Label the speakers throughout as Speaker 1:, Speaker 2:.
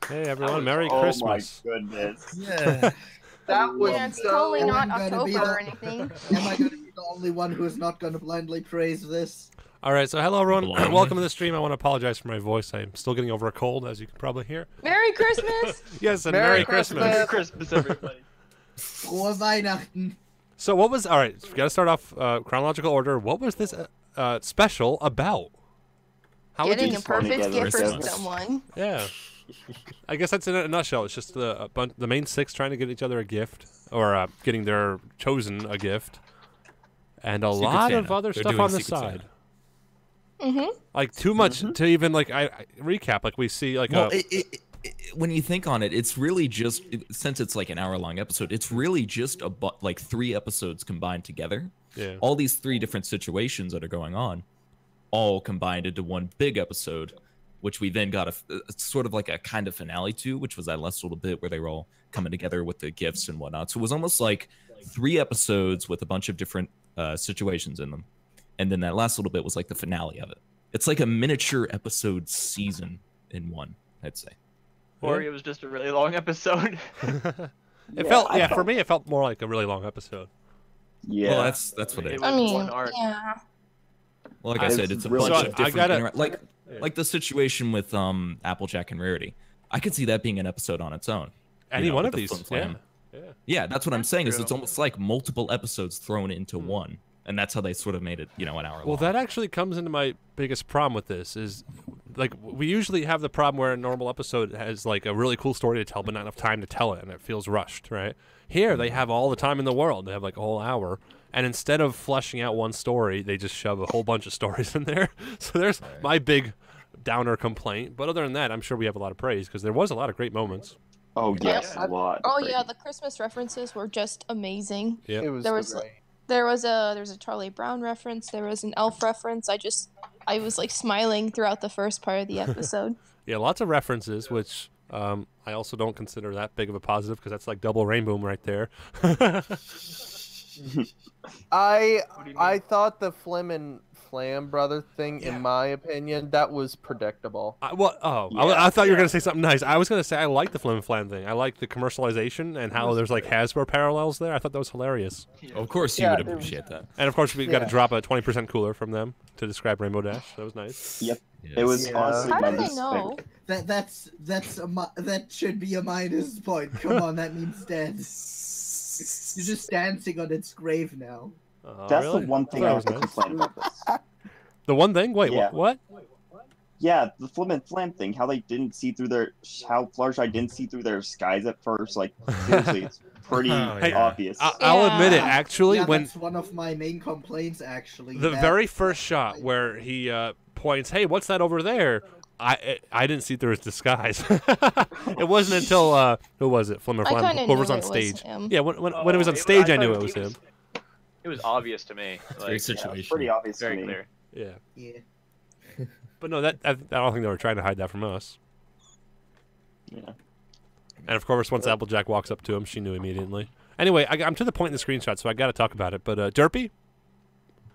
Speaker 1: Hey everyone, Merry Christmas.
Speaker 2: Oh my goodness.
Speaker 3: Yeah.
Speaker 4: That was
Speaker 5: Yeah, it's totally
Speaker 4: so...
Speaker 5: not
Speaker 3: I'm gonna be
Speaker 5: October
Speaker 3: the-
Speaker 5: or anything.
Speaker 3: Am I going to be the only one who is not going to blindly praise this?
Speaker 1: All right, so hello everyone.
Speaker 6: Blindly.
Speaker 1: Welcome to the stream. I want to apologize for my voice. I'm still getting over a cold, as you can probably hear.
Speaker 5: Merry Christmas!
Speaker 1: Yes, and
Speaker 4: Merry
Speaker 1: Merry Christmas.
Speaker 4: Christmas.
Speaker 2: Merry Christmas, everybody.
Speaker 3: Frohe Weihnachten.
Speaker 1: So what was, all right, we got to start off chronological order. What was this special about? How would
Speaker 5: Getting
Speaker 1: you
Speaker 5: a perfect gift for
Speaker 6: Christmas.
Speaker 5: someone.
Speaker 1: Yeah. I guess that's in a nutshell. It's just the main six trying to get each other a gift, or getting their chosen a gift, and a lot of other
Speaker 6: They're
Speaker 1: stuff
Speaker 6: doing
Speaker 1: on the
Speaker 6: Secret
Speaker 1: side.
Speaker 5: Mm-hmm.
Speaker 1: Like too much to even like I recap. Like we see like
Speaker 6: Well, when you think on it, it's really just since it's like an hour-long episode, it's really just like 3 episodes combined together.
Speaker 1: yeah.
Speaker 6: All these 3 different situations that are going on, all combined into one big episode, which we then got a sort of like a kind of finale to, which was that last little bit where they were all coming together with the gifts and whatnot. So it was almost like 3 episodes with a bunch of different situations in them. And then that last little bit was like the finale of it. It's like a miniature episode season in one, I'd say.
Speaker 2: Or it was just a really long episode.
Speaker 1: It felt for me it felt more like a really long episode.
Speaker 2: Yeah.
Speaker 6: Well, that's what it is.
Speaker 2: was
Speaker 5: I mean,
Speaker 2: one arc.
Speaker 5: yeah.
Speaker 6: Well, like I said, it's a
Speaker 2: really
Speaker 6: bunch
Speaker 1: So
Speaker 6: of
Speaker 1: I
Speaker 6: different
Speaker 1: gotta-
Speaker 6: like the situation with Applejack and Rarity. I could see that being an episode on its own.
Speaker 1: Any
Speaker 6: know,
Speaker 1: one
Speaker 6: with
Speaker 1: of
Speaker 6: the
Speaker 1: these,
Speaker 6: Flim Flam.
Speaker 1: yeah.
Speaker 6: Yeah, that's what I'm saying. Is
Speaker 2: true.
Speaker 6: it's almost like multiple episodes thrown into one, and that's how they sort of made it, an hour long.
Speaker 1: Well, that actually comes into my biggest problem with this is, like, we usually have the problem where a normal episode has, like, a really cool story to tell, but not enough time to tell it, and it feels rushed, right? Here, they have all the time in the world. They have, like, a whole hour, and instead of fleshing out one story, they just shove a whole bunch of stories in there. So there's my big downer complaint. But other than that, I'm sure we have a lot of praise, because there was a lot of great moments.
Speaker 2: Oh yes,
Speaker 5: Yeah.
Speaker 2: a lot.
Speaker 5: Oh yeah, the Christmas references were just amazing.
Speaker 1: Yeah.
Speaker 4: It was
Speaker 5: There was
Speaker 4: great.
Speaker 5: there was a Charlie Brown reference. There was an Elf reference. I was like smiling throughout the first part of the episode.
Speaker 1: Yeah, lots of references, which I also don't consider that big of a positive, because that's like double rainbow right there.
Speaker 4: I thought the Flim and Flam brother thing, in my opinion, that was predictable.
Speaker 1: I
Speaker 2: Yeah.
Speaker 1: thought you were going to say something nice. I was going to say I like the Flim Flam thing. I like the commercialization and how there's like Hasbro parallels there. I thought that was hilarious.
Speaker 6: Of course, you
Speaker 4: Yeah,
Speaker 6: would
Speaker 4: it was-
Speaker 6: appreciate that.
Speaker 1: And of course, we got to
Speaker 4: Yeah.
Speaker 1: drop a 20% cooler from them to describe Rainbow Dash. That was nice.
Speaker 2: Yep.
Speaker 6: Yes.
Speaker 2: It was
Speaker 4: Yeah.
Speaker 2: honestly
Speaker 5: How
Speaker 2: my
Speaker 5: did they
Speaker 2: least
Speaker 5: know?
Speaker 2: favorite.
Speaker 3: That should be a minus point. Come on, that means dead. You're just dancing on its grave now.
Speaker 2: That's
Speaker 1: Really?
Speaker 2: the one thing
Speaker 1: thought
Speaker 2: I
Speaker 1: it
Speaker 2: was
Speaker 1: was nice.
Speaker 2: complaining about this.
Speaker 1: The one thing? Wait,
Speaker 2: Yeah.
Speaker 1: what?
Speaker 2: Yeah, the Flim and Flam thing. How they didn't see through how Fluttershy didn't see through their skies at first. Like seriously, it's pretty
Speaker 6: Oh, yeah.
Speaker 2: obvious.
Speaker 1: I'll admit it.
Speaker 5: Yeah.
Speaker 1: Actually,
Speaker 3: Yeah,
Speaker 1: when
Speaker 3: that's one of my main complaints, actually.
Speaker 1: the
Speaker 3: that-
Speaker 1: very first shot where he points, "Hey, what's that over there?" I didn't see through his disguise. It wasn't until who was it? Flim or
Speaker 5: I
Speaker 1: Flam?
Speaker 5: kinda
Speaker 1: Whoever was
Speaker 5: knew
Speaker 1: on
Speaker 5: it was
Speaker 1: stage.
Speaker 5: him.
Speaker 1: Yeah, when it was on stage, I knew it was him.
Speaker 7: It was obvious to me.
Speaker 6: Very
Speaker 7: Like,
Speaker 6: situation.
Speaker 2: Pretty obvious
Speaker 7: very
Speaker 2: to me.
Speaker 7: clear.
Speaker 1: Yeah,
Speaker 3: Yeah.
Speaker 1: but no, I don't think they were trying to hide that from us.
Speaker 2: Yeah.
Speaker 1: And of course, once Applejack walks up to him, she knew immediately. Anyway, I'm to the point in the screenshot, so I got to talk about it. But Derpy,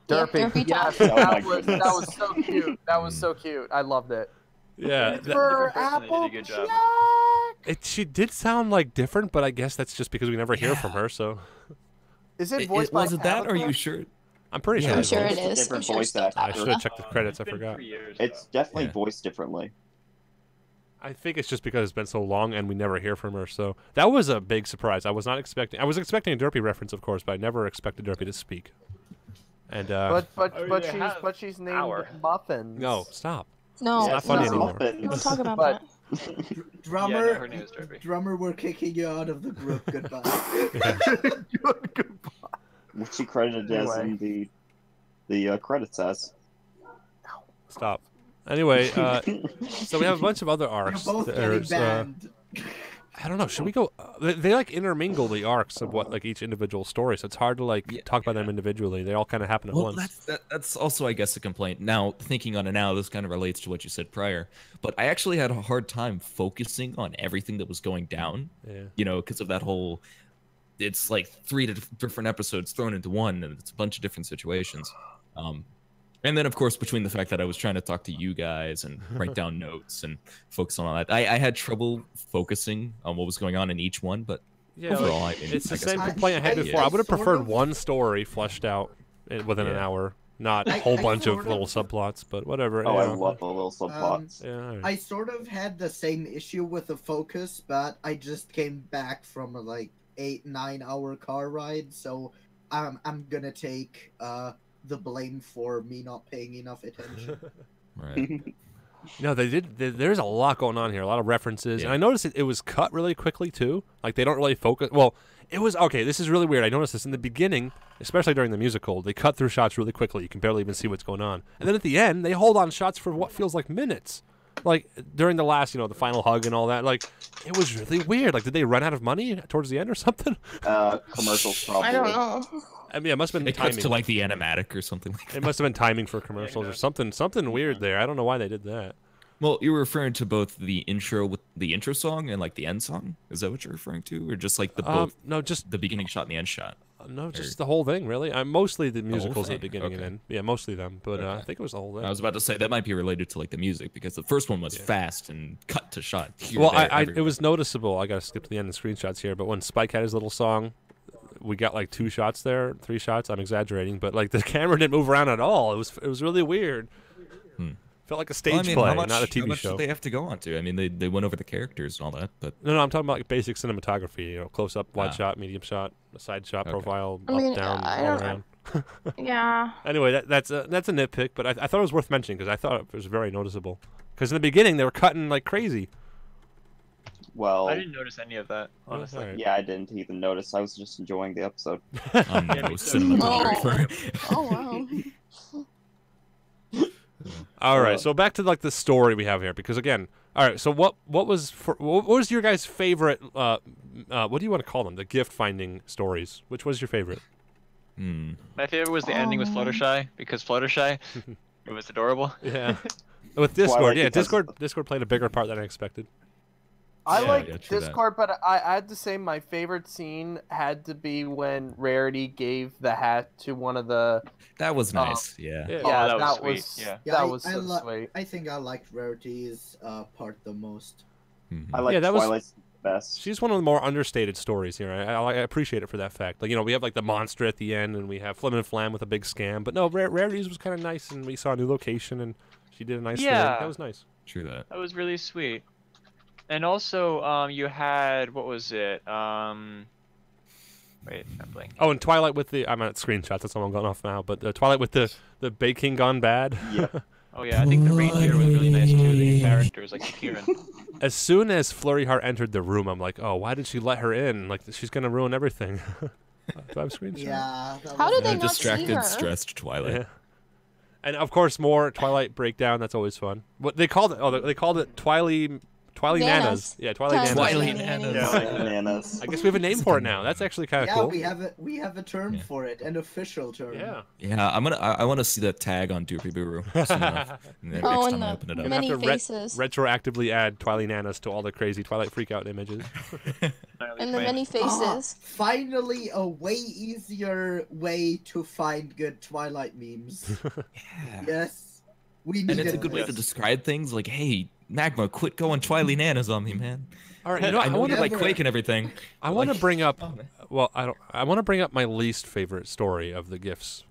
Speaker 5: Yeah,
Speaker 4: Derpy,
Speaker 5: Derpy
Speaker 4: yes,
Speaker 5: talk.
Speaker 2: Oh my
Speaker 4: that was so cute. That was so cute. I loved it.
Speaker 1: yeah,
Speaker 7: For Apple, did a good job.
Speaker 1: she did sound like different, but I guess that's just because we never hear from her. So
Speaker 4: Is it voiced by
Speaker 6: Was it that, or are you
Speaker 4: Tabitha?
Speaker 6: sure?
Speaker 1: I'm pretty
Speaker 6: Yeah,
Speaker 1: sure.
Speaker 5: I'm sure
Speaker 1: it
Speaker 5: it
Speaker 1: is.
Speaker 5: is. I'm
Speaker 2: Different
Speaker 5: sure
Speaker 2: voice
Speaker 5: it's still
Speaker 2: actor.
Speaker 1: I should have checked the credits. I
Speaker 7: It's been
Speaker 1: forgot.
Speaker 7: 3 years,
Speaker 2: It's
Speaker 7: though.
Speaker 2: definitely
Speaker 6: Yeah.
Speaker 2: voiced differently.
Speaker 1: I think it's just because it's been so long and we never hear from her. So that was a big surprise. I was not expecting. I was expecting a Derpy reference, of course, but I never expected Derpy to speak. And
Speaker 4: But
Speaker 7: they have
Speaker 4: she's named
Speaker 7: power.
Speaker 4: Muffins.
Speaker 1: no, stop.
Speaker 5: No,
Speaker 1: It's not funny
Speaker 5: no.
Speaker 1: anymore.
Speaker 2: Muffins.
Speaker 5: Don't talk about
Speaker 4: But-
Speaker 5: that.
Speaker 3: Drummer,
Speaker 7: Yeah, no, her name is Derpy.
Speaker 3: drummer, we're kicking you out of the group. Goodbye.
Speaker 2: Which she credited as in the credits as.
Speaker 1: Stop. Anyway, so we have a bunch of other
Speaker 3: You're
Speaker 1: arcs.
Speaker 3: both getting
Speaker 1: There's,
Speaker 3: banned.
Speaker 1: I don't know. Should we go? They like intermingle the arcs of what like each individual story, so it's hard to like talk about them individually. They all kind of happen at
Speaker 6: Well,
Speaker 1: once.
Speaker 6: that's also, I guess, a complaint. Now, thinking on it now, this kind of relates to what you said prior. But I actually had a hard time focusing on everything that was going down.
Speaker 1: Yeah.
Speaker 6: Because of that whole. It's like 3 different episodes thrown into one, and it's a bunch of different situations. And then, of course, between the fact that I was trying to talk to you guys and write down notes and focus on all that, I had trouble focusing on what was going on in each one. But
Speaker 1: Yeah,
Speaker 6: overall,
Speaker 1: like,
Speaker 6: I mean,
Speaker 1: it's the
Speaker 6: I guess
Speaker 1: same
Speaker 6: I-
Speaker 1: complaint I had
Speaker 3: I-
Speaker 1: before.
Speaker 3: I
Speaker 1: I would have
Speaker 3: sort
Speaker 1: preferred
Speaker 3: of-
Speaker 1: one story fleshed out within an
Speaker 6: Yeah.
Speaker 1: hour, not a
Speaker 3: I-
Speaker 1: whole
Speaker 3: I
Speaker 1: bunch of
Speaker 3: sort
Speaker 1: little
Speaker 3: of-
Speaker 1: subplots. But whatever.
Speaker 2: Oh,
Speaker 1: yeah.
Speaker 2: I love the little subplots.
Speaker 1: Yeah, all right.
Speaker 3: I sort of had the same issue with the focus, but I just came back from a 8-9 hour car ride, so I'm gonna take the blame for me not paying enough attention.
Speaker 6: Right.
Speaker 1: No, there's a lot going on here, a lot of references, and
Speaker 6: Yeah.
Speaker 1: I noticed it was cut really quickly too. Like they don't really focus. Well, it was okay. This is really weird. I noticed this in the beginning, especially during the musical. They cut through shots really quickly. You can barely even see what's going on, and then at the end, they hold on shots for what feels like minutes. Like during the last, the final hug and all that. Like it was really weird. Like did they run out of money towards the end or something?
Speaker 2: Commercials probably.
Speaker 5: I don't know.
Speaker 1: I mean, it must have been
Speaker 6: It cuts
Speaker 1: timing.
Speaker 6: to like the animatic or something like that.
Speaker 1: It must have been timing for commercials or something weird there. I don't know why they did that.
Speaker 6: Well, you're referring to both the intro with the intro song and like the end song. Is that what you're referring to, or just like the both
Speaker 1: No, just
Speaker 6: the beginning shot and the end shot?
Speaker 1: no, just the whole thing, really. Mostly the
Speaker 6: whole
Speaker 1: musicals at the
Speaker 6: thing?
Speaker 1: beginning and
Speaker 6: Okay.
Speaker 1: end. Yeah, mostly them. But I
Speaker 6: Okay.
Speaker 1: think it was the whole thing.
Speaker 6: I was about to say that might be related to like the music because the first one was fast and cut to shot. Here,
Speaker 1: Well,
Speaker 6: there,
Speaker 1: it
Speaker 6: everywhere.
Speaker 1: was noticeable. I got to skip to the end of the screenshots here. But when Spike had his little song, we got like 2 shots there, 3 shots. I'm exaggerating, but like the camera didn't move around at all. It was really weird. Felt like a stage
Speaker 6: Well, I mean,
Speaker 1: play,
Speaker 6: how much,
Speaker 1: not a
Speaker 6: how
Speaker 1: TV
Speaker 6: much
Speaker 1: show.
Speaker 6: did they have to go on to? I mean, they went over the characters and all that, but
Speaker 1: No, I'm talking about like basic cinematography. Close up, wide
Speaker 6: Ah.
Speaker 1: shot, medium shot, a side shot,
Speaker 6: Okay.
Speaker 1: profile,
Speaker 5: I mean,
Speaker 1: up, down,
Speaker 5: I
Speaker 1: all
Speaker 5: don't-
Speaker 1: around.
Speaker 5: Yeah.
Speaker 1: Anyway, that's a nitpick, but I thought it was worth mentioning because I thought it was very noticeable. Because in the beginning they were cutting like crazy.
Speaker 2: Well,
Speaker 7: I didn't notice any of that, honestly.
Speaker 1: alright.
Speaker 2: yeah, I didn't even notice. I was just enjoying the episode.
Speaker 6: I'm no
Speaker 7: me too.
Speaker 6: cinematographer.
Speaker 5: Oh wow.
Speaker 1: All right, so back to like the story we have here, because again, all right. So what was your guys' favorite? What do you want to call them? The gift finding stories. Which was your favorite?
Speaker 7: My favorite was the ending with Fluttershy, because Fluttershy, it was adorable.
Speaker 1: Yeah, with Discord.
Speaker 2: Twilight,
Speaker 1: Yeah,
Speaker 2: because-
Speaker 1: Discord played a bigger part than I expected.
Speaker 4: I
Speaker 6: Yeah,
Speaker 4: like
Speaker 6: yeah, true that.
Speaker 4: Discord, but I had to say my favorite scene had to be when Rarity gave the hat to one of the.
Speaker 6: That was nice. Yeah.
Speaker 1: Yeah.
Speaker 4: Yeah,
Speaker 7: that was
Speaker 4: that
Speaker 7: sweet,
Speaker 4: was
Speaker 7: yeah.
Speaker 3: Yeah,
Speaker 4: that
Speaker 3: I-
Speaker 4: was
Speaker 3: I
Speaker 4: so
Speaker 3: li-
Speaker 4: sweet.
Speaker 3: I think I liked Rarity's part the most.
Speaker 6: Mhm.
Speaker 2: I like
Speaker 1: Yeah, that was-
Speaker 2: Twilight's the best.
Speaker 1: She's one of the more understated stories here. I appreciate it for that fact. Like we have like the monster at the end, and we have Flim and Flam with a big scam. But no, Rarity's was kind of nice, and we saw a new location, and she did a nice thing.
Speaker 7: Yeah.
Speaker 1: That was nice.
Speaker 6: True that.
Speaker 7: That was really sweet. And also, you had, what was it? Wait, I'm blanking.
Speaker 1: Oh, and Twilight with the I'm at screenshots. That's all I'm going off now. But Twilight with the baking gone bad.
Speaker 2: Yep.
Speaker 7: Oh yeah, I think the reindeer was really nice too. The new characters, like Kieran.
Speaker 1: As soon as Flurry Heart entered the room, I'm like, oh, why did she let her in? Like she's gonna ruin everything. Do I have screenshots?
Speaker 3: Yeah. That
Speaker 5: How
Speaker 3: was
Speaker 5: did they
Speaker 6: A
Speaker 5: not see
Speaker 6: distracted,
Speaker 5: her?
Speaker 6: stressed Twilight.
Speaker 1: Yeah. And of course, more Twilight breakdown. That's always fun. What they called it? Oh, they called it Twily Nanas.
Speaker 5: Nanas.
Speaker 1: Yeah, Twily Nanas.
Speaker 6: Twilight
Speaker 5: Nanas.
Speaker 6: Nanas.
Speaker 2: Bananas.
Speaker 1: I guess we have a name for it now. That's actually kind of
Speaker 3: Yeah,
Speaker 1: cool.
Speaker 3: we have a term
Speaker 6: Yeah.
Speaker 3: for it, an official term.
Speaker 1: Yeah.
Speaker 6: Yeah, I want to see that tag on Doopy Boo soon enough. Next
Speaker 5: Oh,
Speaker 6: time
Speaker 5: and
Speaker 6: I open it
Speaker 5: the
Speaker 6: up.
Speaker 5: many
Speaker 1: have to
Speaker 5: faces.
Speaker 1: retroactively add Twily Nanas to all the crazy Twilight freakout images.
Speaker 5: And the many faces.
Speaker 3: Finally, a way easier way to find good Twilight memes.
Speaker 6: Yeah.
Speaker 3: Yes, we
Speaker 6: And
Speaker 3: needed
Speaker 6: it's a good way
Speaker 3: this.
Speaker 6: to describe things like, hey, Magma, quit going Twily Nanas on me, man.
Speaker 1: All right,
Speaker 6: I know
Speaker 1: wanna-
Speaker 6: you like
Speaker 3: never-
Speaker 6: Quake and everything.
Speaker 1: I
Speaker 6: but,
Speaker 1: want to
Speaker 6: like,
Speaker 1: bring up.
Speaker 6: oh, man.
Speaker 1: Well, I want to bring up my least favorite story of the gifts.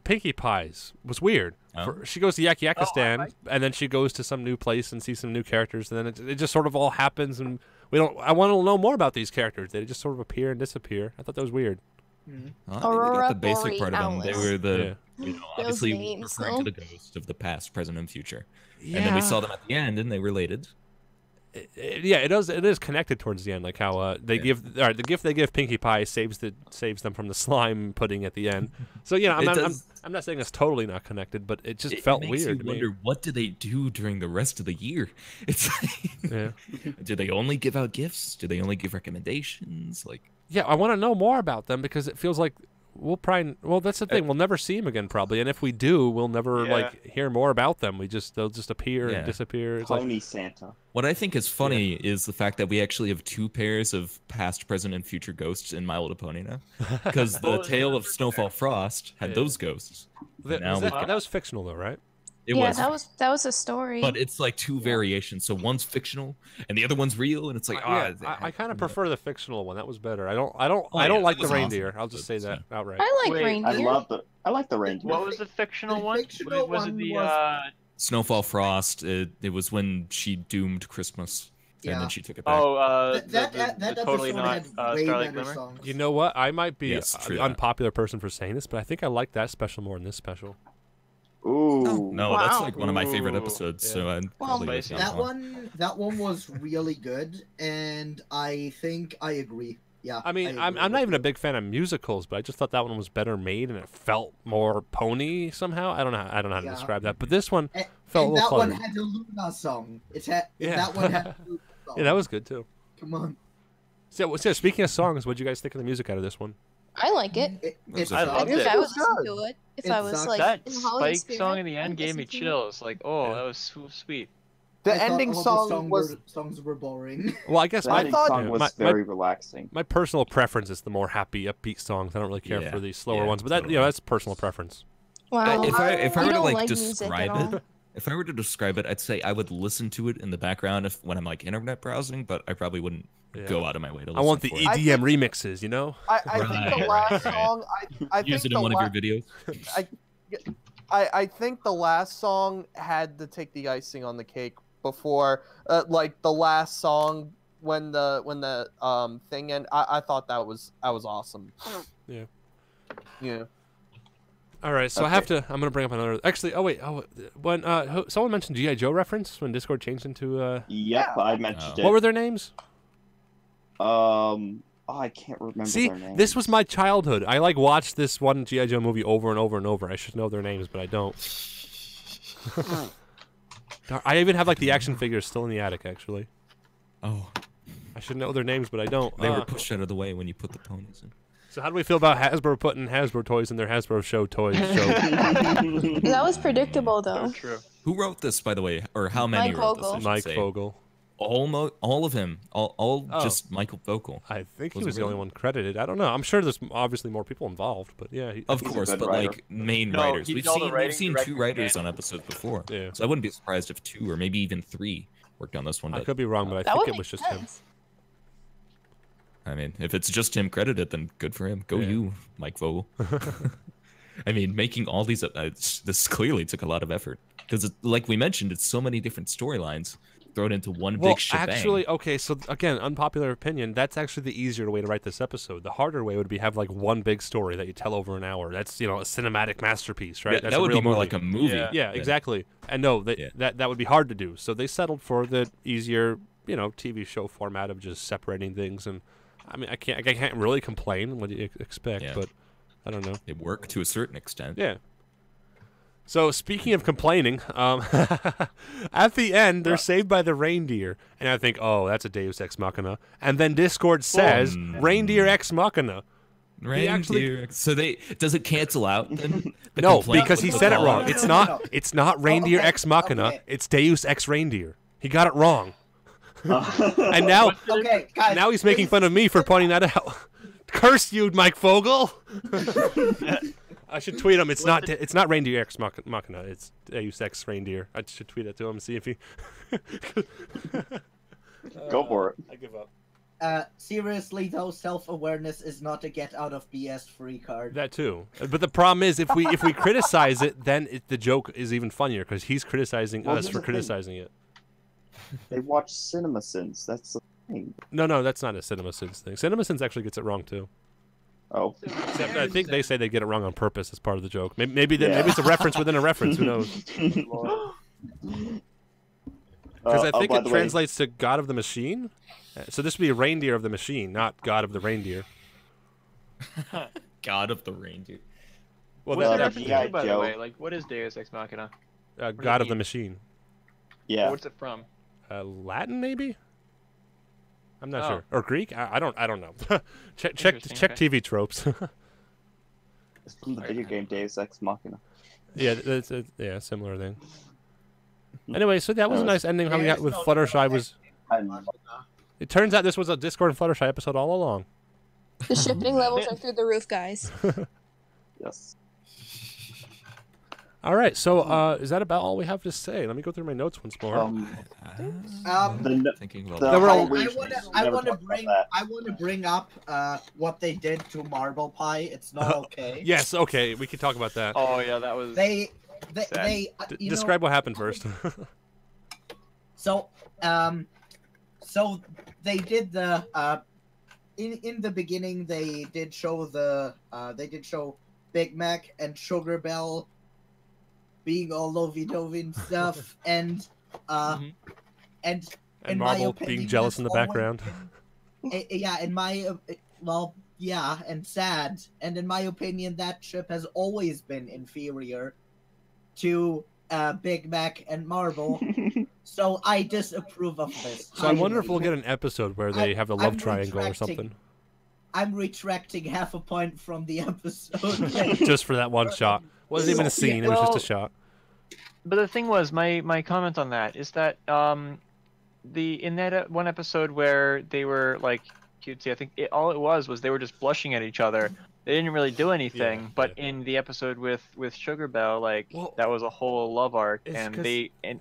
Speaker 1: Pinkie Pie's was weird.
Speaker 6: Oh.
Speaker 1: She goes to Yakistan, and then she goes to some new place and sees some new characters, and then it just sort of all happens, and we don't. I want to know more about these characters. They just sort of appear and disappear. I thought that was weird.
Speaker 6: Well, I mean, they
Speaker 5: Aurora
Speaker 6: got the basic part of them. They
Speaker 5: Borealis.
Speaker 6: were the,
Speaker 1: Yeah.
Speaker 6: you know,
Speaker 5: Those
Speaker 6: obviously
Speaker 5: names,
Speaker 6: referring
Speaker 5: though.
Speaker 6: to the ghost of the past, present, and future.
Speaker 1: Yeah.
Speaker 6: And then we saw them at the end, and they related.
Speaker 1: Yeah, it does. It is connected towards the end, like how they give. All right, the gift they give Pinkie Pie saves them from the slime pudding at the end. So yeah, I'm not saying it's totally not connected, but it just felt
Speaker 6: makes
Speaker 1: weird
Speaker 6: you
Speaker 1: to me.
Speaker 6: wonder, what do they do during the rest of the year? It's like,
Speaker 1: Yeah.
Speaker 6: do they only give out gifts? Do they only give recommendations? Like,
Speaker 1: Yeah, I want to know more about them because it feels like we'll probably. Well, that's the thing. We'll never see him again, probably. And if we do, we'll never like hear more about them. They'll just appear and disappear. It's
Speaker 2: Pony Santa.
Speaker 6: What I think is funny is the fact that we actually have 2 pairs of past, present, and future ghosts in My Little Pony now. Because the Tale of Snowfall Frost had those ghosts.
Speaker 1: That was fictional, though, right?
Speaker 6: It was.
Speaker 5: that was a story.
Speaker 6: But it's like 2 variations. So one's fictional and the other one's real, and it's like,
Speaker 1: I kind of prefer the fictional one. That was better. I don't like the reindeer.
Speaker 6: Awesome.
Speaker 1: I'll just say that outright.
Speaker 5: I like reindeer.
Speaker 2: I like the reindeer.
Speaker 7: What was the fictional one?
Speaker 3: fictional
Speaker 7: Was it
Speaker 3: one
Speaker 7: the
Speaker 3: was-
Speaker 6: Snowfall Frost. It was when she doomed Christmas, and then she took it back.
Speaker 3: that
Speaker 7: totally
Speaker 3: episode
Speaker 7: not
Speaker 3: had way
Speaker 7: Starlight
Speaker 3: better
Speaker 7: Glimmer?
Speaker 3: songs.
Speaker 1: You know what? I might be
Speaker 6: Yes, true
Speaker 1: an
Speaker 6: that.
Speaker 1: unpopular person for saying this, but I think I like that special more than this special.
Speaker 2: Ooh.
Speaker 6: No, that's
Speaker 5: Wow.
Speaker 6: like one of my favorite
Speaker 7: Ooh.
Speaker 6: episodes.
Speaker 1: Yeah.
Speaker 6: So I'd probably
Speaker 7: Spicy.
Speaker 6: go
Speaker 3: That
Speaker 6: one.
Speaker 3: one was really good, and I think I agree. Yeah.
Speaker 1: I mean,
Speaker 3: agree
Speaker 1: I'm
Speaker 3: with
Speaker 1: not even
Speaker 3: you.
Speaker 1: a big fan of musicals, but I just thought that one was better made and it felt more pony somehow. I don't know how to
Speaker 3: Yeah.
Speaker 1: describe that, but this one
Speaker 3: And,
Speaker 1: felt
Speaker 3: and
Speaker 1: a little
Speaker 3: that one
Speaker 1: cluttered.
Speaker 3: had a Luna song. That one had a Luna song.
Speaker 1: Yeah, that was good too.
Speaker 3: Come on.
Speaker 1: So speaking of songs, what did you guys think of the music out of this one?
Speaker 5: I like it.
Speaker 3: It's
Speaker 7: I
Speaker 5: I
Speaker 7: loved
Speaker 5: think
Speaker 7: it.
Speaker 5: I would
Speaker 3: It's
Speaker 5: listen
Speaker 3: good.
Speaker 5: to it if
Speaker 3: It
Speaker 5: I was
Speaker 3: sucks.
Speaker 5: like
Speaker 7: That
Speaker 5: in the holiday
Speaker 7: Spike
Speaker 5: spirit.
Speaker 7: song in the
Speaker 5: I'd
Speaker 7: end gave me
Speaker 5: listen to it.
Speaker 7: chills. Like, oh,
Speaker 1: Yeah.
Speaker 7: that was so sweet.
Speaker 4: The
Speaker 3: I thought
Speaker 4: ending
Speaker 3: all
Speaker 4: song was
Speaker 3: songs were boring.
Speaker 1: Well, I guess
Speaker 2: The
Speaker 1: my
Speaker 2: ending
Speaker 4: thought-
Speaker 2: song was
Speaker 1: my-
Speaker 2: very relaxing.
Speaker 1: my personal preference is the more happy, upbeat songs. I don't really care
Speaker 6: Yeah,
Speaker 1: for the slower
Speaker 6: yeah,
Speaker 1: ones, but that
Speaker 6: totally.
Speaker 1: that's personal preference.
Speaker 5: Wow.
Speaker 6: If I
Speaker 5: I
Speaker 6: were to
Speaker 5: don't
Speaker 6: like
Speaker 5: like music at
Speaker 6: describe
Speaker 5: all.
Speaker 6: it, if I were to describe it, I'd say I would listen to it in the background when I'm like internet browsing, but I probably wouldn't
Speaker 1: Yeah.
Speaker 6: go out of my way to listen
Speaker 1: I want the
Speaker 6: for it.
Speaker 1: EDM remixes, you know?
Speaker 4: I think the
Speaker 6: Right,
Speaker 4: last
Speaker 6: right.
Speaker 4: song. I think
Speaker 6: Use it
Speaker 4: the
Speaker 6: in one
Speaker 4: la-
Speaker 6: of your videos.
Speaker 4: I think the last song had to take the icing on the cake before, like the last song when the thing ended. I thought that was awesome.
Speaker 1: Yeah.
Speaker 4: Yeah.
Speaker 1: All right, so I'm gonna bring up another. Actually, when someone mentioned GI Joe reference when Discord changed into
Speaker 2: Yep, I mentioned it.
Speaker 1: what were their names?
Speaker 2: I can't remember
Speaker 1: See,
Speaker 2: their names.
Speaker 1: this was my childhood. I watched this one GI Joe movie over and over and over. I should know their names, but I don't. I even have the action figures still in the attic. Actually,
Speaker 6: Oh,
Speaker 1: I should know their names, but I don't.
Speaker 6: they were pushed out of the way when you put the ponies in.
Speaker 1: So how do we feel about Hasbro putting Hasbro toys in their Hasbro Show toys show?
Speaker 5: That was predictable though.
Speaker 7: So true.
Speaker 6: Who wrote this, by the way, or how many
Speaker 5: Mike
Speaker 6: wrote this? I
Speaker 5: Vogel.
Speaker 6: should
Speaker 1: Mike
Speaker 6: say.
Speaker 1: Vogel.
Speaker 6: All of him, all
Speaker 1: Oh.
Speaker 6: just Michael Vogel.
Speaker 1: I think he
Speaker 6: Was it
Speaker 1: was the only
Speaker 6: really?
Speaker 1: one credited. I don't know. I'm sure there's obviously more people involved, but yeah.
Speaker 6: Of
Speaker 2: He's a
Speaker 6: course,
Speaker 2: good
Speaker 6: but
Speaker 2: writer.
Speaker 6: like main
Speaker 7: No,
Speaker 6: writers.
Speaker 7: he
Speaker 6: We've
Speaker 7: did all the
Speaker 6: seen
Speaker 7: writing,
Speaker 6: 2
Speaker 7: directing,
Speaker 6: writers
Speaker 7: and-
Speaker 6: on episodes before.
Speaker 1: Yeah.
Speaker 6: So I wouldn't be surprised if 2 or maybe even 3 worked on this one.
Speaker 1: I
Speaker 6: But
Speaker 1: could be wrong, but I
Speaker 5: That
Speaker 1: think
Speaker 5: would
Speaker 1: it
Speaker 5: make
Speaker 1: was just him.
Speaker 5: sense.
Speaker 6: I mean, if it's just him credited, then good for him. Go
Speaker 1: Yeah.
Speaker 6: you, Mike Vogel. I mean, making all these this clearly took a lot of effort because, like we mentioned, it's so many different storylines thrown into one
Speaker 1: Well,
Speaker 6: big shebang.
Speaker 1: actually, okay, so again, unpopular opinion, that's actually the easier way to write this episode. The harder way would be have one big story that you tell over an hour. That's, a cinematic masterpiece, right?
Speaker 6: Yeah,
Speaker 1: That's
Speaker 6: that
Speaker 1: a
Speaker 6: would
Speaker 1: real
Speaker 6: be more
Speaker 1: movie.
Speaker 6: like a movie.
Speaker 7: Yeah.
Speaker 1: Yeah,
Speaker 6: than-
Speaker 1: exactly. And no,
Speaker 6: Yeah.
Speaker 1: that would be hard to do. So they settled for the easier, TV show format of just separating things. And I mean, I can't really complain. What do you expect?
Speaker 6: Yeah.
Speaker 1: But I don't know.
Speaker 6: It worked to a certain extent.
Speaker 1: Yeah. So speaking of complaining, at the end they're saved by the reindeer, and I think, oh, that's a Deus Ex Machina. And then Discord says Reindeer Ex Machina.
Speaker 6: Reindeer.
Speaker 1: actually-
Speaker 6: So does it cancel out? Then the
Speaker 1: No,
Speaker 6: complaint
Speaker 1: because he
Speaker 6: with
Speaker 1: said
Speaker 6: the
Speaker 1: it wrong.
Speaker 6: caller?
Speaker 1: It's
Speaker 3: No,
Speaker 1: not.
Speaker 3: no.
Speaker 1: It's not Reindeer
Speaker 3: okay,
Speaker 1: Ex Machina.
Speaker 3: okay.
Speaker 1: It's Deus Ex Reindeer. He got it wrong, and now
Speaker 3: Okay, guys.
Speaker 1: now he's making fun of me for pointing that out. Curse you, Mike Vogel. I should tweet him. It's not Reindeer Ex Machina. It's Deus Ex Reindeer. I should tweet it to him, see if he.
Speaker 2: Go for it.
Speaker 1: I give up.
Speaker 3: Seriously though, self-awareness is not a get out of BS free card.
Speaker 1: That too. But the problem is, if we criticize it, then the joke is even funnier because he's criticizing
Speaker 2: Well,
Speaker 1: us
Speaker 2: here's
Speaker 1: for
Speaker 2: the thing.
Speaker 1: criticizing it.
Speaker 2: They watch CinemaSins. That's the thing.
Speaker 1: No, that's not a CinemaSins thing. CinemaSins actually gets it wrong too.
Speaker 2: Oh.
Speaker 1: Except I think they say they get it wrong on purpose as part of the joke. Maybe
Speaker 2: Yeah.
Speaker 1: it's a reference within a reference. Who knows? Because I think
Speaker 2: by
Speaker 1: it
Speaker 2: the way,
Speaker 1: translates to God of the Machine. So this would be reindeer of the machine, not God of the reindeer.
Speaker 6: God of the reindeer.
Speaker 1: Well,
Speaker 7: What's
Speaker 2: Well,
Speaker 7: the
Speaker 1: that,
Speaker 2: that-
Speaker 7: reference
Speaker 2: G.I.
Speaker 7: to, by the
Speaker 2: Joe.
Speaker 7: way? Like, what is Deus Ex Machina?
Speaker 1: God of the
Speaker 7: mean?
Speaker 1: Machine.
Speaker 2: Yeah.
Speaker 7: What's it from?
Speaker 1: Latin, maybe. I'm not
Speaker 7: Oh.
Speaker 1: sure. Or Greek? I don't know. check
Speaker 7: Interesting, okay.
Speaker 1: TV tropes.
Speaker 2: It's from the video game Deus Ex Machina.
Speaker 1: Yeah, it's yeah, similar thing. Anyway, so that was a nice ending. How we got with Fluttershy was. It turns out this was a Discord and Fluttershy episode all along.
Speaker 5: The shipping levels are through the roof, guys.
Speaker 2: Yes.
Speaker 1: All right, so is that about all we have to say? Let me go through my notes once more.
Speaker 6: Thinking about
Speaker 1: There were all-
Speaker 3: I want to bring up what they did to Marble Pie. It's not okay.
Speaker 1: Yes, okay, we can talk about that.
Speaker 7: Oh yeah, that was.
Speaker 3: They
Speaker 1: Describe what happened first.
Speaker 3: So they did the in the beginning they did show Big Mac and Sugar Bell being all lovey-dovey and stuff, and
Speaker 1: and
Speaker 3: in my
Speaker 1: Marble
Speaker 3: opinion,
Speaker 1: being jealous in the
Speaker 3: that's always
Speaker 1: background.
Speaker 3: yeah, in my well, yeah, and sad. And in my opinion, that ship has always been inferior to Big Mac and Marble. So I disapprove of this.
Speaker 1: So I wonder if we'll get an episode where they have a love triangle or something.
Speaker 3: I'm retracting half a point from the episode.
Speaker 1: Just for that one shot. Wasn't even a scene, it was just a shot.
Speaker 7: But the thing was, my comment on that is that in that one episode where they were like cutesy, I think all it was they were just blushing at each other. They didn't really do anything.
Speaker 1: Yeah,
Speaker 7: but in the episode with Sugar Bell, that was a whole love arc, and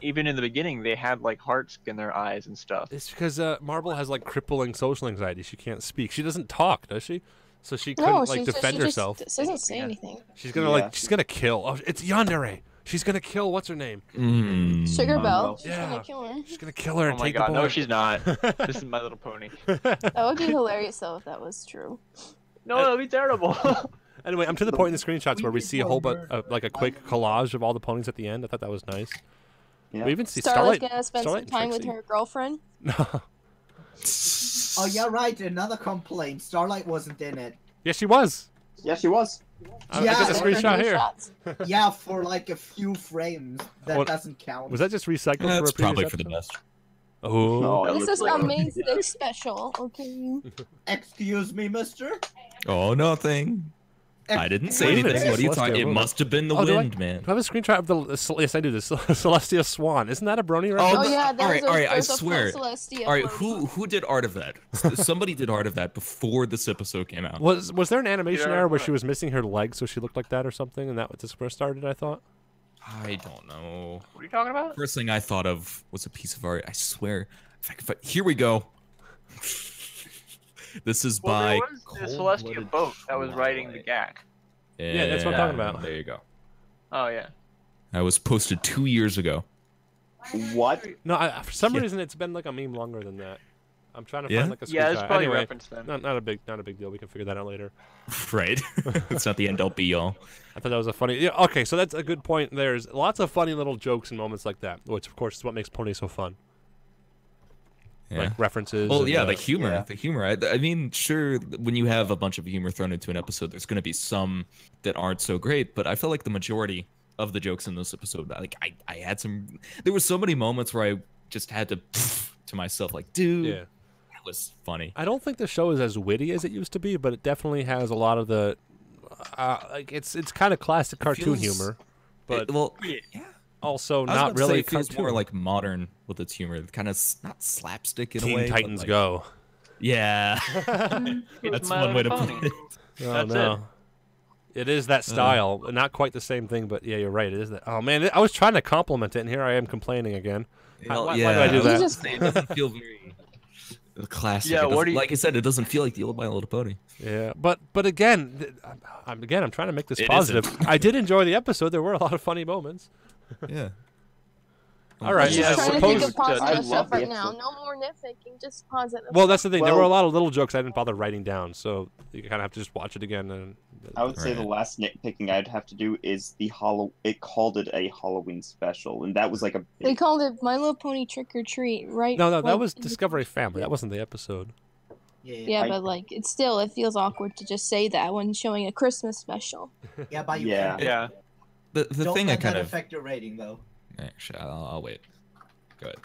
Speaker 7: even in the beginning they had like hearts in their eyes and stuff.
Speaker 1: It's because Marble has like crippling social anxiety. She can't speak. She doesn't talk, does she? So she couldn't defend herself.
Speaker 5: She doesn't say anything.
Speaker 1: She's gonna she's gonna kill. Oh, it's Yandere. She's gonna kill. What's her name?
Speaker 5: Sugar Bell. She's
Speaker 1: Yeah.
Speaker 5: gonna kill her.
Speaker 1: She's gonna kill her and
Speaker 7: Oh my
Speaker 1: take
Speaker 7: god,
Speaker 1: the boy.
Speaker 7: no, she's not. This is My Little Pony.
Speaker 5: That would be hilarious though if that was true.
Speaker 7: No, that'd be terrible.
Speaker 1: Anyway, I'm to the point in the screenshots where we see a whole like a quick collage of all the ponies at the end. I thought that was nice.
Speaker 2: Yeah.
Speaker 1: We even see
Speaker 5: Starlight's
Speaker 1: Starlight.
Speaker 5: gonna spend some time with her girlfriend.
Speaker 1: No.
Speaker 3: Oh yeah, right. Another complaint. Starlight wasn't in it.
Speaker 1: Yeah, she was.
Speaker 2: Yeah, she was.
Speaker 1: I
Speaker 3: Yeah,
Speaker 1: got the
Speaker 5: There were
Speaker 1: screenshot
Speaker 5: no
Speaker 1: here.
Speaker 5: shots.
Speaker 3: Yeah, for like a few frames. That
Speaker 1: What-
Speaker 3: doesn't count.
Speaker 1: Was that just recycled for
Speaker 6: That's
Speaker 1: a previous
Speaker 6: probably for the
Speaker 1: episode?
Speaker 6: best.
Speaker 1: Oh.
Speaker 2: No, it
Speaker 5: This
Speaker 2: looks
Speaker 5: is
Speaker 2: like-
Speaker 5: a main stage special, okay?
Speaker 3: Excuse me, mister?
Speaker 6: Oh, nothing. I didn't say
Speaker 1: Wait a minute,
Speaker 6: anything. What are you
Speaker 1: Celestia,
Speaker 6: talking? It
Speaker 1: what?
Speaker 6: must have been the
Speaker 1: Oh, do I-
Speaker 6: wind, man.
Speaker 1: Do I have a screenshot of the? Yes, I do. This Celestia Swan. Isn't that a Brony reference?
Speaker 5: Oh yeah,
Speaker 6: all right,
Speaker 5: there's
Speaker 6: all right. I
Speaker 5: there's a
Speaker 6: swear.
Speaker 5: Celestia
Speaker 6: All right,
Speaker 5: version.
Speaker 6: who did art of that? Somebody did art of that before this episode came out.
Speaker 1: Was there an animation
Speaker 7: Yeah,
Speaker 1: error where
Speaker 7: what?
Speaker 1: she was missing her legs, so she looked like that or something, and that was just where it started? I thought.
Speaker 6: I don't know.
Speaker 7: What are you talking about?
Speaker 6: First thing I thought of was a piece of art. I swear. Here we go. This is
Speaker 7: Well,
Speaker 6: by
Speaker 7: there was the Celestia boat that was riding the GAC.
Speaker 1: Yeah, that's what I'm talking about.
Speaker 6: There you go.
Speaker 7: Oh yeah.
Speaker 6: That was posted 2 years ago.
Speaker 2: What?
Speaker 1: No, for some
Speaker 6: Yeah.
Speaker 1: reason it's been like a meme longer than that. I'm trying to
Speaker 6: Yeah?
Speaker 1: find like a screenshot.
Speaker 7: Yeah, that's probably
Speaker 1: anyway,
Speaker 7: reference then.
Speaker 1: not a big deal. We can figure that out later.
Speaker 6: Right. It's not the end all be all.
Speaker 1: I thought that was a funny. Yeah, okay, so that's a good point. There's lots of funny little jokes and moments like that, which of course is what makes Pony so fun.
Speaker 6: Yeah.
Speaker 1: Like references.
Speaker 6: Well,
Speaker 1: and,
Speaker 6: yeah, the humor.
Speaker 2: yeah.
Speaker 6: The humor. I mean, sure, when you have a bunch of humor thrown into an episode, there's going to be some that aren't so great, but I feel like the majority of the jokes in this episode, like, I had some. There were so many moments where I just had to myself, like, dude,
Speaker 1: Yeah.
Speaker 6: that was funny.
Speaker 1: I don't think the show is as witty as it used to be, but it definitely has a lot of the. Like it's kind of classic cartoon
Speaker 6: feels-
Speaker 1: humor, but
Speaker 6: Well,
Speaker 1: also
Speaker 6: I was
Speaker 1: not
Speaker 6: about to say
Speaker 1: really
Speaker 6: it feels
Speaker 1: cartoon.
Speaker 6: more like modern with its humor. Kind of not slapstick in a
Speaker 1: Teen
Speaker 6: way. but
Speaker 1: Titans
Speaker 6: like-
Speaker 1: Go.
Speaker 6: Yeah.
Speaker 7: It's
Speaker 6: That's
Speaker 7: My
Speaker 6: one way to
Speaker 7: Little
Speaker 6: put
Speaker 7: Pony.
Speaker 6: it.
Speaker 1: Oh
Speaker 7: That's
Speaker 1: no. It is that style. Not quite the same thing, but yeah, you're right. It is that. Oh man, I was trying to compliment it, and here I am complaining again. Why do I do
Speaker 6: was
Speaker 1: that?
Speaker 6: gonna say, it doesn't feel very classic.
Speaker 7: Yeah,
Speaker 6: It doesn't-
Speaker 7: what do you-
Speaker 6: like I said, it doesn't feel like the old My Little Pony.
Speaker 1: Yeah, but again, I'm trying to make this
Speaker 6: It
Speaker 1: positive.
Speaker 6: isn't.
Speaker 1: I did enjoy the episode. There were a lot of funny moments.
Speaker 6: Yeah.
Speaker 1: All right,
Speaker 5: I'm
Speaker 7: Yeah,
Speaker 5: just trying to
Speaker 1: suppose-
Speaker 5: think of positive
Speaker 2: I love
Speaker 5: stuff
Speaker 2: the
Speaker 5: right now.
Speaker 2: episode.
Speaker 5: No more nitpicking, just positive.
Speaker 1: Well, that's the thing. There were a
Speaker 2: Well-
Speaker 1: lot of little jokes I didn't bother writing down, so you kind of have to just watch it again. And
Speaker 2: I would say the
Speaker 6: Right.
Speaker 2: last nitpicking I'd have to do is It called it a Halloween special, and that was like a.
Speaker 5: They called it My Little Pony Trick or Treat, right?
Speaker 1: no, that
Speaker 5: Like,
Speaker 1: was Discovery Family. That wasn't the episode.
Speaker 5: Yeah,
Speaker 2: I-
Speaker 5: but like, it feels awkward to just say that when showing a Christmas special.
Speaker 3: Yeah, but you
Speaker 2: Yeah.
Speaker 3: can't.
Speaker 7: Yeah.
Speaker 6: The
Speaker 3: Don't
Speaker 6: thing I
Speaker 3: let
Speaker 6: kind
Speaker 3: that
Speaker 6: of
Speaker 3: affect your rating, though.
Speaker 6: actually, I'll wait. Go ahead.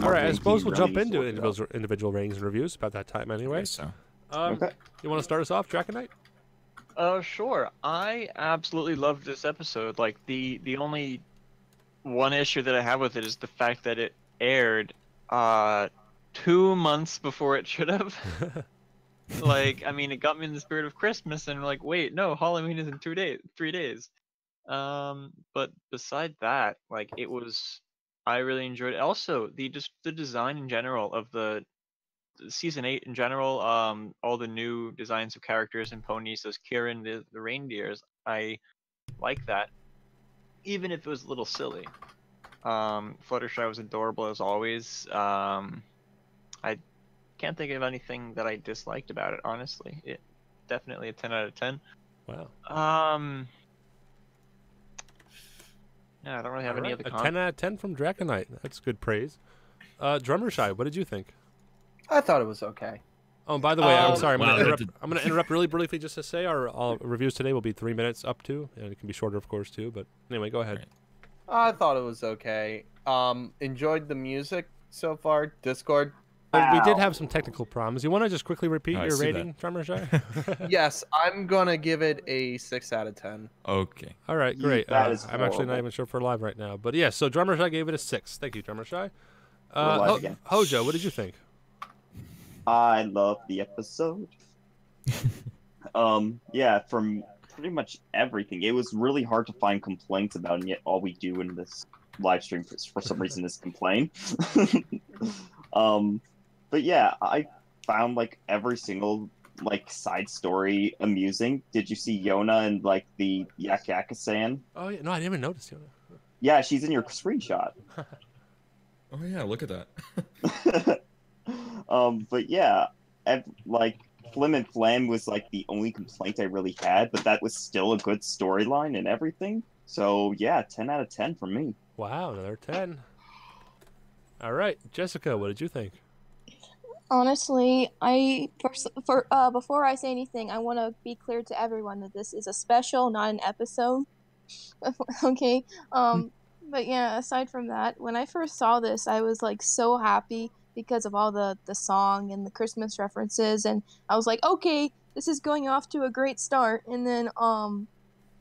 Speaker 1: All right, I suppose we'll jump
Speaker 2: Running
Speaker 1: into
Speaker 2: for it.
Speaker 1: individual ratings and reviews about that time anyway.
Speaker 6: So
Speaker 1: You want to start us off, Draconite?
Speaker 7: Sure. I absolutely loved this episode. Like the only one issue that I have with it is the fact that it aired 2 months before it should have. Like, I mean, it got me in the spirit of Christmas, and like, wait, no, Halloween is in 2 days, 3 days. But beside that, like, I really enjoyed it. Also, just the design in general of the season 8 in general, all the new designs of characters and ponies, those Kieran, the reindeers, I like that, even if it was a little silly. Fluttershy was adorable as always. I can't think of anything that I disliked about it, honestly. It definitely a 10 out of 10.
Speaker 1: Wow.
Speaker 7: Yeah, I don't really have
Speaker 1: All
Speaker 7: any
Speaker 1: right.
Speaker 7: other
Speaker 1: A
Speaker 7: comments.
Speaker 1: 10 out of 10 from Draconite. That's good praise. Drummer Shy, what did you think?
Speaker 4: I thought it was okay.
Speaker 1: Oh, and by the way, I'm sorry. I'm
Speaker 6: Wow,
Speaker 1: going
Speaker 6: that
Speaker 1: to interrupt really briefly just to say our reviews today will be 3 minutes up to, and it can be shorter, of course, too. But anyway, go ahead.
Speaker 6: Right.
Speaker 4: I thought it was okay. Enjoyed the music so far. Discord.
Speaker 1: We did
Speaker 2: Wow.
Speaker 1: have some technical problems. You want to just quickly repeat
Speaker 6: Oh, I
Speaker 1: your
Speaker 6: see that.
Speaker 1: rating, Drummer Shy?
Speaker 4: Yes, I'm gonna give it a 6 out of 10.
Speaker 6: Okay.
Speaker 1: All right, great.
Speaker 2: That is
Speaker 1: I'm actually not
Speaker 2: horrible.
Speaker 1: even sure if we're live right now. But yeah, so Drummer Shy gave it a 6. Thank you, Drummer Shy.
Speaker 2: We're live again.
Speaker 1: Hojo, what did you think?
Speaker 2: I love the episode. Yeah, from pretty much everything. It was really hard to find complaints about, and yet all we do in this live stream for some reason is complain. But yeah, I found like every single like side story amusing. Did you see Yona and like the Yak Yakasan?
Speaker 1: Oh, yeah. No, I didn't even notice. Yona.
Speaker 2: Yeah, she's in your screenshot.
Speaker 6: Oh yeah, look at that.
Speaker 2: But yeah, like Flim and Flam was like the only complaint I really had, but that was still a good storyline and everything. So yeah, 10 out of 10 for me.
Speaker 1: Wow, another 10. All right, Jessica, what did you think?
Speaker 5: Honestly, before I say anything, I want to be clear to everyone that this is a special, not an episode. Okay. But yeah, aside from that, when I first saw this, I was like so happy because of all the song and the Christmas references, and I was like, okay, this is going off to a great start. And then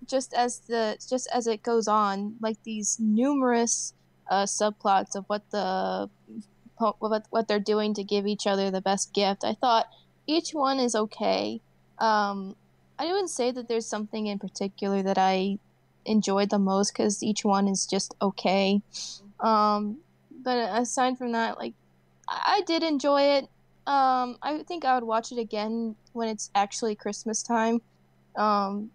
Speaker 5: just as it goes on, like these numerous subplots of what they're doing to give each other the best gift, I thought each one is okay. I wouldn't say that there's something in particular that I enjoyed the most because each one is just okay. But aside from that, like I did enjoy it. I think I would watch it again when it's actually Christmas time. And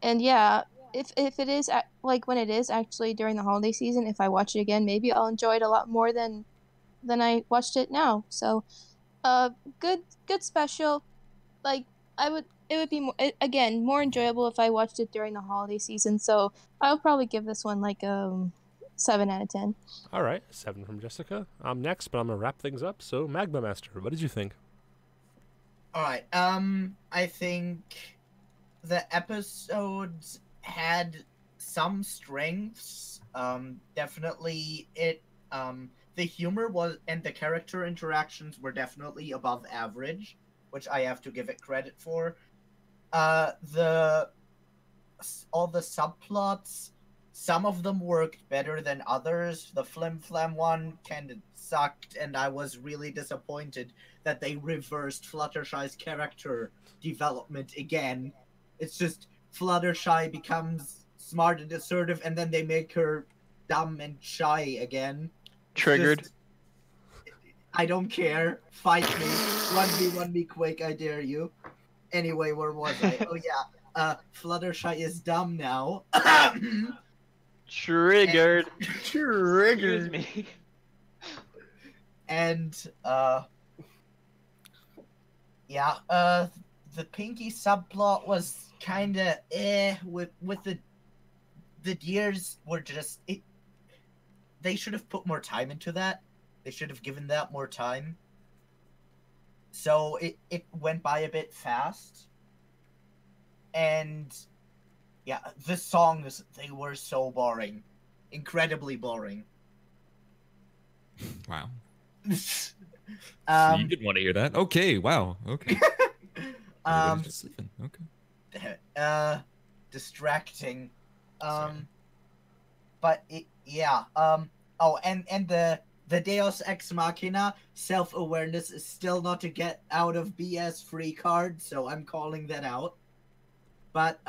Speaker 5: yeah, if it is like when it is actually during the holiday season, if I watch it again, maybe I'll enjoy it a lot more than I watched it now. So, good special. Like it would be more, again more enjoyable if I watched it during the holiday season. So I would probably give this one like 7 out of 10.
Speaker 1: All right, 7 from Jessica. I'm next, but I'm gonna wrap things up. So, Magma Master, what did you think?
Speaker 3: All right. I think the episodes had some strengths. Definitely the humor was and the character interactions were definitely above average, which I have to give it credit for. All the subplots, some of them worked better than others. The Flim Flam one kind of sucked, and I was really disappointed that they reversed Fluttershy's character development again. It's just Fluttershy becomes smart and assertive, and then they make her dumb and shy again. It's
Speaker 7: Triggered.
Speaker 3: just- I don't care. Fight me. 1v1 me quick, I dare you. Anyway, where was I? Oh yeah. Fluttershy is dumb now.
Speaker 7: Triggered. Excuse
Speaker 3: Triggered.
Speaker 7: me.
Speaker 3: And yeah, the Pinky subplot was kinda with the deers were just they should have put more time into that. They should have given that more time. So it went by a bit fast. And yeah, the songs, they were so boring. Incredibly boring.
Speaker 6: Wow. So you didn't want to hear that? Okay. Wow. Okay. Everybody's just sleeping. Okay.
Speaker 3: distracting.
Speaker 6: Sorry.
Speaker 3: But yeah. Oh, and the Deus Ex Machina self-awareness is still not a get out of BS free card, so I'm calling that out. But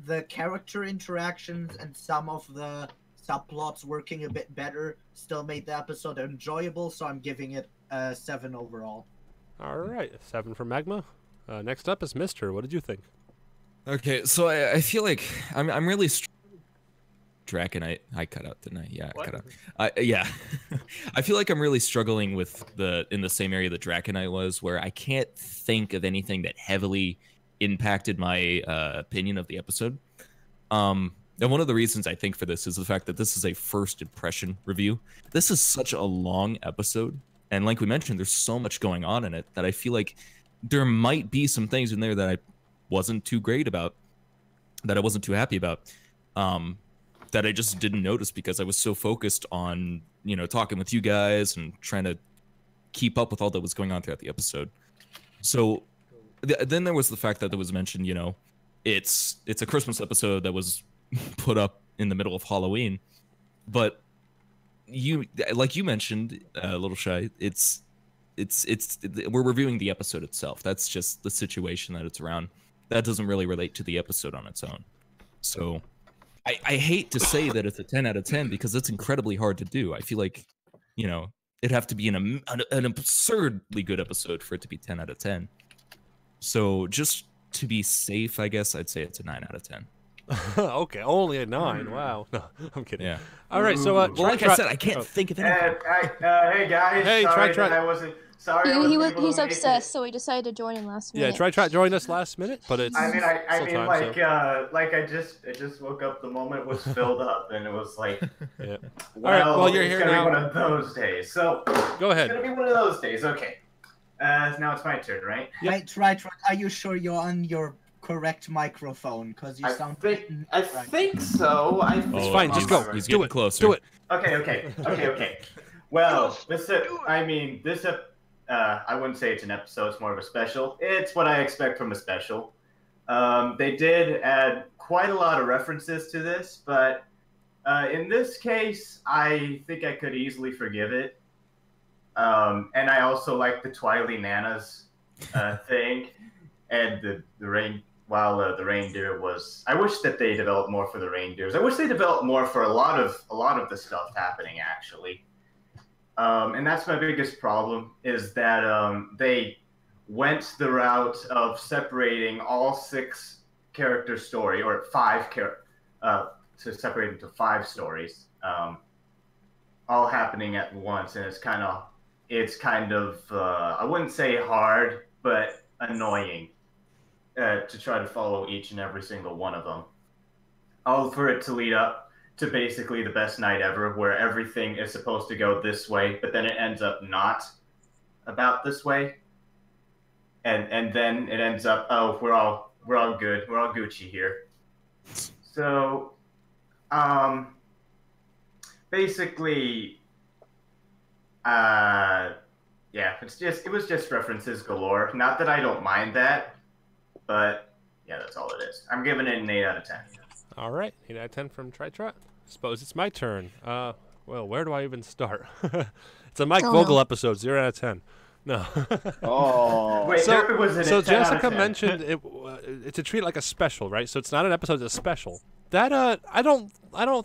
Speaker 3: the character interactions and some of the subplots working a bit better still made the episode enjoyable, so I'm giving it a 7 overall.
Speaker 1: All right, 7 for Magma. Next up is Mister. What did you think?
Speaker 6: Okay, so I feel like I'm really Draconite. I cut out, didn't I? Yeah, I cut out. Yeah, I feel like I'm really struggling with in the same area that Draconite was, where I can't think of anything that heavily impacted my opinion of the episode. And one of the reasons I think for this is the fact that this is a first impression review. This is such a long episode, and like we mentioned, there's so much going on in it that I feel like there might be some things in there that I wasn't too great about, that I wasn't too happy about, that I just didn't notice because I was so focused on, you know, talking with you guys and trying to keep up with all that was going on throughout the episode. So then there was the fact that it was mentioned, you know, it's a Christmas episode that was put up in the middle of Halloween, but like you mentioned, Little Shy, we're reviewing the episode itself. That's just the situation that it's around. That doesn't really relate to the episode on its own. So I hate to say that it's a 10 out of 10 because it's incredibly hard to do. I feel like, you know, it'd have to be an absurdly good episode for it to be 10 out of 10. So just to be safe, I guess I'd say it's a 9 out of 10.
Speaker 1: Okay, only a 9. Wow. No, I'm kidding.
Speaker 6: Yeah.
Speaker 1: All right, so
Speaker 6: well, like I said, I can't think of anything.
Speaker 8: Hey guys,
Speaker 1: Hey,
Speaker 8: sorry
Speaker 1: try.
Speaker 8: that I wasn't. Sorry, I wasn't able to
Speaker 5: He's
Speaker 8: make
Speaker 5: obsessed,
Speaker 8: it.
Speaker 5: so he decided to join in last minute.
Speaker 1: Yeah, try joined us last minute, but it's
Speaker 8: I mean,
Speaker 1: still time, so.
Speaker 8: like I just woke up. The moment was filled up, and it was like,
Speaker 1: Yeah.
Speaker 8: well,
Speaker 1: All right, well, you're
Speaker 8: it's
Speaker 1: here
Speaker 8: gonna
Speaker 1: now.
Speaker 8: be one of those days. So
Speaker 1: Go ahead.
Speaker 8: it's gonna be one of those days. Okay. Now it's my turn, right?
Speaker 1: Yep.
Speaker 3: Right, right. Are you sure you're on your correct microphone? Because you sound.
Speaker 8: I think so.
Speaker 1: It's fine, just go.
Speaker 6: He's
Speaker 1: Do
Speaker 6: getting
Speaker 1: it.
Speaker 6: closer.
Speaker 1: Do it.
Speaker 8: Okay. Well, I wouldn't say it's an episode. It's more of a special. It's what I expect from a special. They did add quite a lot of references to this, but in this case, I think I could easily forgive it. And I also like the Twily Nanas thing, and the rain. While the reindeer was, I wish that they developed more for the reindeers. I wish they developed more for a lot of the stuff happening actually. And that's my biggest problem is that they went the route of separating all 6 character story or 5 to separate into 5 stories, all happening at once, and it's kind of I wouldn't say hard, but annoying. To try to follow each and every single one of them. All for it to lead up to basically the best night ever, where everything is supposed to go this way, but then it ends up not about this way. And then it ends up, oh, we're all good, we're all Gucci here. So, basically, yeah, it was just references galore. Not that I don't mind that. But, yeah, that's all it is. I'm giving it an 8 out of 10.
Speaker 1: All right, 8 out of 10 from Tri-Trot. Suppose it's my turn. Well, where do I even start? It's a Mike Vogel episode, 0 out of 10. No.
Speaker 2: Oh.
Speaker 8: Wait, there was an
Speaker 1: So
Speaker 8: 10 out of
Speaker 1: Jessica
Speaker 8: 10.
Speaker 1: mentioned it's a treat like a special, right? So it's not an episode, it's a special. That I don't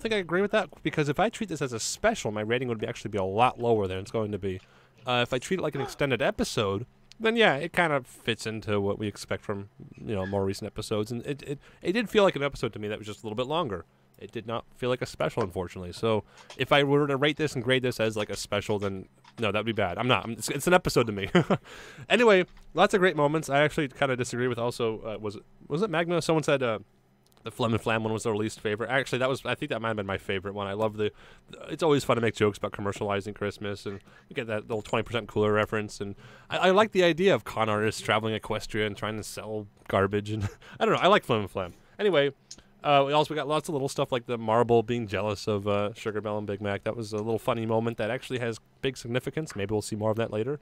Speaker 1: think I agree with that, because if I treat this as a special, my rating would actually be a lot lower than it's going to be. If I treat it like an extended episode, then yeah, it kind of fits into what we expect from, you know, more recent episodes, and it did feel like an episode to me that was just a little bit longer. It did not feel like a special, unfortunately. So if I were to rate this and grade this as like a special, then no, that'd be bad. I'm not. It's an episode to me. Anyway, lots of great moments. I actually kind of disagree with also was it Magna? Someone said the Flim and Flam one was their least favorite. Actually, I think that might have been my favorite one. I love it's always fun to make jokes about commercializing Christmas, and you get that little 20% cooler reference. And I like the idea of con artists traveling Equestria and trying to sell garbage. And I don't know. I like Flim and Flam. Anyway, we got lots of little stuff like the marble being jealous of Sugar Bell and Big Mac. That was a little funny moment that actually has big significance. Maybe we'll see more of that later.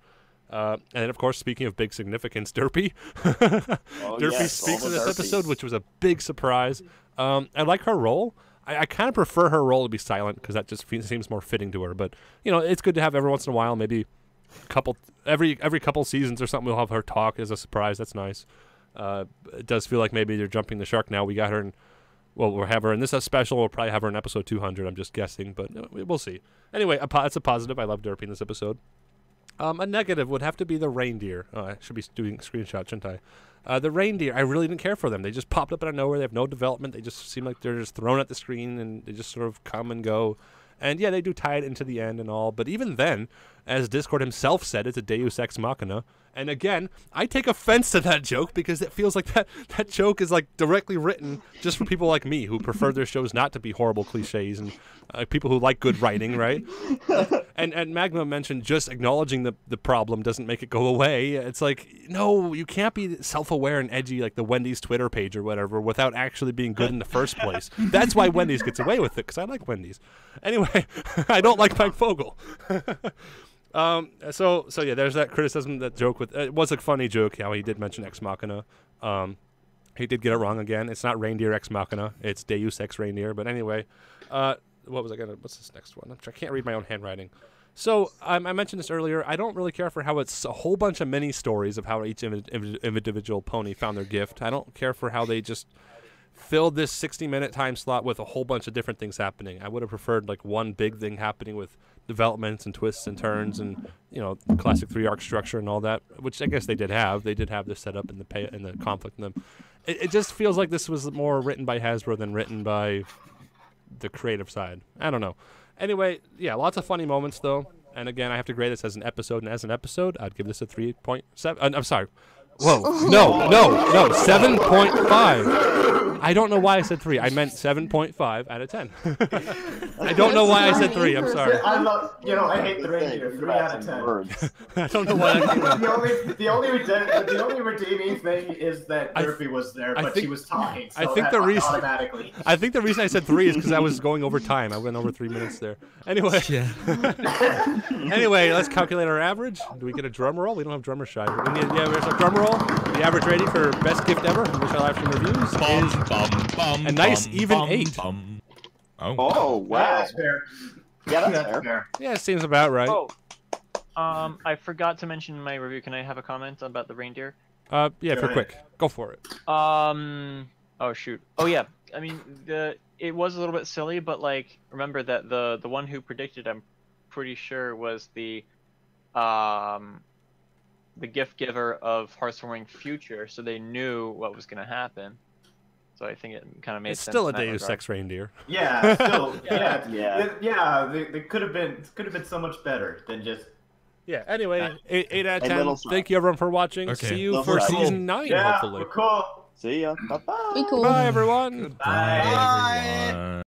Speaker 1: And then, of course, speaking of big significance, Derpy. Derpy
Speaker 2: yes,
Speaker 1: speaks
Speaker 2: all
Speaker 1: in
Speaker 2: the
Speaker 1: this episode,
Speaker 2: Derpies.
Speaker 1: which was a big surprise. I like her role. I kind of prefer her role to be silent because that just seems more fitting to her. But, you know, it's good to have every once in a while, maybe every couple seasons or something, we'll have her talk as a surprise. That's nice. It does feel like maybe they're jumping the shark now. We got her in, well, we'll have her in this special. We'll probably have her in episode 200. I'm just guessing, but we'll see. Anyway, it's a positive. I love Derpy in this episode. A negative would have to be the reindeer. Oh, I should be doing screenshots, shouldn't I? The reindeer, I really didn't care for them. They just popped up out of nowhere. They have no development. They just seem like they're just thrown at the screen, and they just sort of come and go. And yeah, they do tie it into the end and all. But even then, as Discord himself said, it's a Deus Ex Machina. And again, I take offense to that joke because it feels like that joke is like directly written just for people like me who prefer their shows not to be horrible cliches and people who like good writing, right? And Magma mentioned just acknowledging the problem doesn't make it go away. It's like, no, you can't be self-aware and edgy like the Wendy's Twitter page or whatever without actually being good in the first place. That's why Wendy's gets away with it, because I like Wendy's. Anyway, I don't like Mike Fogel. So yeah, there's that criticism, that joke with, it was a funny joke how he did mention Ex Machina. He did get it wrong again. It's not Reindeer Ex Machina. It's Deus Ex Reindeer. But anyway, what's this next one? I can't read my own handwriting. So I mentioned this earlier. I don't really care for how it's a whole bunch of mini stories of how each individual pony found their gift. I don't care for how they just filled this 60-minute time slot with a whole bunch of different things happening. I would have preferred like one big thing happening with developments and twists and turns and, you know, classic 3-arc structure and all that, which I guess they did have. They did have this set up in the conflict in them. It just feels like this was more written by Hasbro than written by the creative side. I don't know. Anyway, yeah, lots of funny moments though. And again, I have to grade this as an episode, and as an episode, I'd give this a 3.7. I'm sorry. Whoa. No. 7.5. I don't know why I said 3. I meant 7.5 out of 10. I don't know why I said 3. I'm sorry.
Speaker 8: I hate the reindeer. 3 out of 10.
Speaker 1: I don't know why that came out.
Speaker 8: The only redeeming thing is that Derpy was there, but she was talking. So
Speaker 1: I think the reason
Speaker 8: automatically.
Speaker 1: I think the reason I said 3 is because I was going over time. I went over 3 minutes there. Anyway.
Speaker 6: Yeah.
Speaker 1: Anyway, let's calculate our average. Do we get a drum roll? We don't have drummer shy. There's a drum roll. The average rating for best gift ever, which I live stream reviews, is a nice even 8.
Speaker 2: Oh, wow.
Speaker 8: Yeah, that's fair.
Speaker 2: Yeah, that's fair.
Speaker 1: Yeah, it seems about right.
Speaker 7: Oh, I forgot to mention in my review. Can I have a comment about the reindeer?
Speaker 1: Yeah,
Speaker 8: Go
Speaker 1: for
Speaker 8: ahead.
Speaker 1: quick. Go for it.
Speaker 7: Oh shoot. Oh yeah. I mean, it was a little bit silly, but like, remember that the one who predicted, I'm pretty sure, was the gift giver of Hearthstone Future, so they knew what was going to happen. So I think it kind of made
Speaker 1: It's
Speaker 7: sense.
Speaker 1: still a
Speaker 7: in that
Speaker 1: Deus
Speaker 7: regard.
Speaker 1: Ex Reindeer.
Speaker 8: Yeah, still,
Speaker 2: Yeah.
Speaker 8: yeah. They could have been so much better than just.
Speaker 1: Yeah, anyway, 8 out of
Speaker 2: A
Speaker 1: 10.
Speaker 2: little
Speaker 1: Thank you, everyone, for watching.
Speaker 6: Okay.
Speaker 1: See you
Speaker 2: Little
Speaker 1: for
Speaker 2: side.
Speaker 1: season 9,
Speaker 8: Yeah,
Speaker 1: hopefully.
Speaker 8: we're cool.
Speaker 2: See ya. Bye-bye.
Speaker 5: Be cool.
Speaker 1: Bye, everyone.
Speaker 6: Bye,
Speaker 3: Bye.
Speaker 6: everyone.